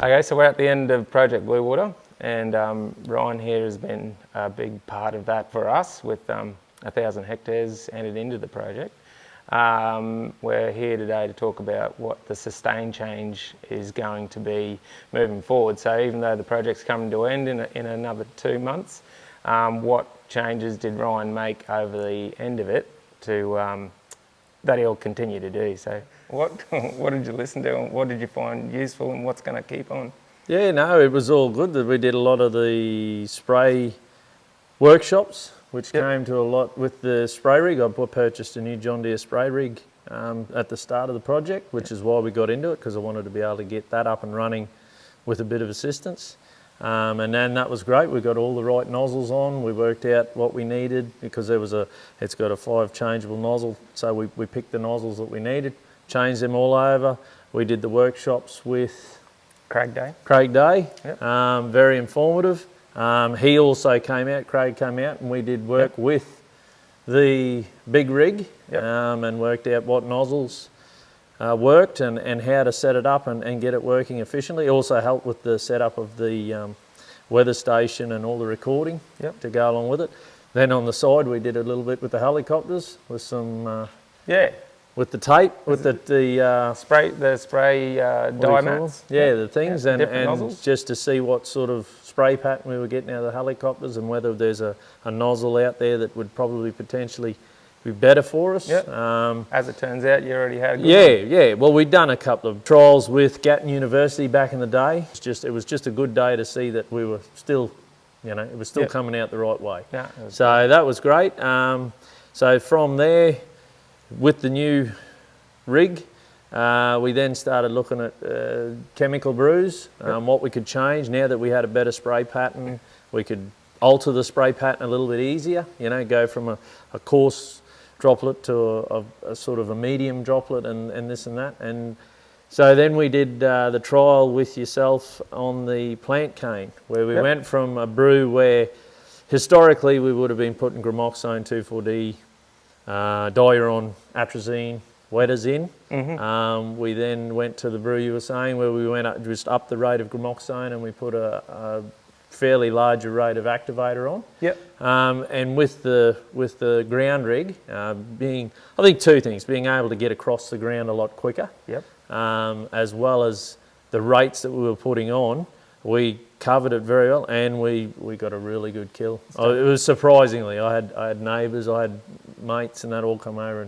Okay, so we're at the end of Project Bluewater, and Ryan here has been a big part of that for us with 1,000 hectares entered into the project. We're here today to talk about what the sustained change is going to be moving forward. So even though the project's coming to an end in another 2 months, what changes did Ryan make over the end of it to that he'll continue to do? So what did you listen to, and what did you find useful, and what's going to keep on? Yeah, no, it was all good. We did a lot of the spray workshops, which came to a lot with the spray rig. I purchased a new John Deere spray rig at the start of the project, which is why we got into it, because I wanted to be able to get that up and running with a bit of assistance. And then that was great. We got all the right nozzles on. We worked out what we needed, because it's got a 5 changeable nozzle. So we picked the nozzles that we needed, changed them all over. We did the workshops with Craig Day. Yep. Very informative. He also came out, Craig came out, and we did work with the big rig and worked out what nozzles worked and how to set it up and get it working efficiently. It also helped with the setup of the weather station and all the recording to go along with it. Then on the side we did a little bit with the helicopters with some with the tape, with the spray dye mats. Yeah, the things, and nozzles. Just to see what sort of spray pattern we were getting out of the helicopters and whether there's a nozzle out there that would probably potentially be better for us. Yep. As it turns out, you already had a good one. Yeah. Well, we'd done a couple of trials with Gatton University back in the day. It was just a good day to see that we were still, it was still coming out the right way. Yeah, so that was great. So from there, with the new rig, we then started looking at chemical brews, what we could change. Now that we had a better spray pattern, we could alter the spray pattern a little bit easier, go from a coarse droplet to a sort of a medium droplet and this and that. And so then we did the trial with yourself on the plant cane, where we went from a brew where historically we would have been putting gramoxone 2,4-D, diuron, atrazine, wetters in. We then went to the brew you were saying, where we went just up the rate of gramoxone and we put a fairly larger rate of activator on. And with the ground rig, I think 2 things: being able to get across the ground a lot quicker, as well as the rates that we were putting on. We covered it very well, and we got a really good kill. It was surprisingly, I had neighbours, I had mates, and that all come over,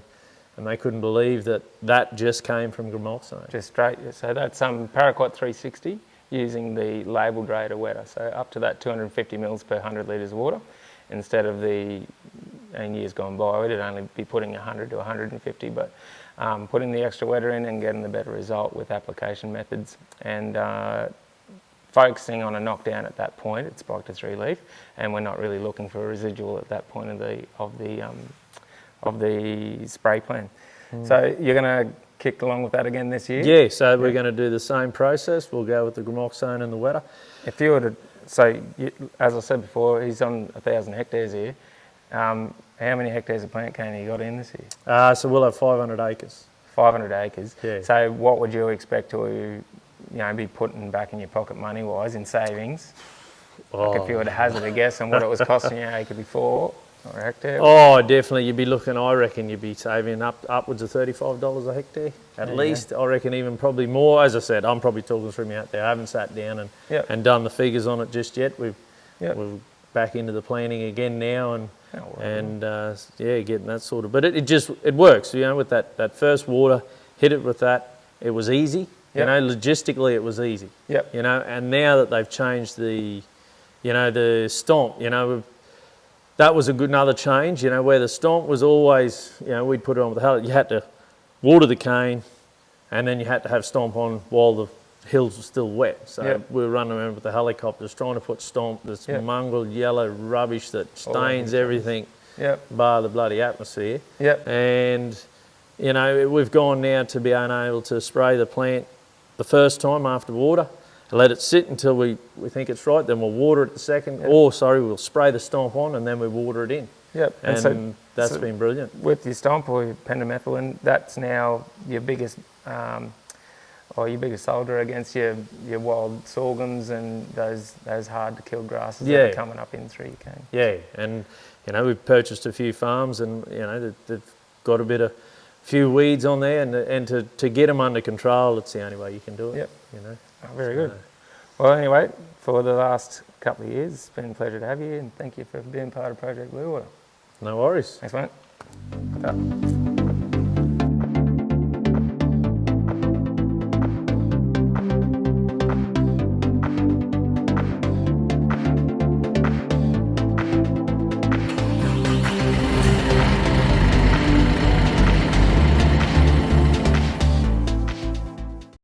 and they couldn't believe that just came from gramoxone. Just straight. So that's Paraquat 360 using the labelled rate of wetter. So up to that 250 mils per 100 litres of water, instead of in years gone by, we'd only be putting 100 to 150, but putting the extra wetter in and getting the better result with application methods, and focusing on a knockdown at that point. It spiked to 3 leaf, and we're not really looking for a residual at that point of the spray plan. So you're going to kick along with that again this year? Yeah, so we're going to do the same process. We'll go with the gramoxone and the wetter. If you were to, so as I said before, he's on 1,000 hectares here. How many hectares of plant cane have you got in this year? So we'll have 500 acres. 500 acres. Yeah. So what would you expect to be putting back in your pocket money-wise in savings? Like if you were to hazard a guess on what it was costing you an acre before, or a hectare? Oh, definitely. You'd be looking, I reckon you'd be saving upwards of $35 a hectare, at least. I reckon even probably more. As I said, I'm probably talking through me out there. I haven't sat down and done the figures on it just yet. We're back into the planning again now, and getting that sort of. But it works. With that first water, hit it with that. It was easy. Logistically it was easy. And now that they've changed the stomp, that was another change, where the stomp was always, we'd put it on with the helicopter. You had to water the cane, and then you had to have stomp on while the hills were still wet. So we were running around with the helicopters trying to put stomp, this mongrel yellow rubbish that stains everything, bar the bloody atmosphere. And, we've gone now to be unable to spray the plant the first time after water. Let it sit until we think it's right, then we'll water it the second, we'll spray the stomp on and then we water it in. And so that's been brilliant. With your stomp or your pendimethalin, that's now your biggest your biggest soldier against your wild sorghums and those hard to kill grasses that Yeah. are coming up in through your cane. Yeah, and we've purchased a few farms, and they've got a few weeds on there, and to get them under control, it's the only way you can do it. Yep. Oh, very So- good. Well, anyway, for the last couple of years, it's been a pleasure to have you, and thank you for being part of Project Bluewater. No worries. Thanks, mate.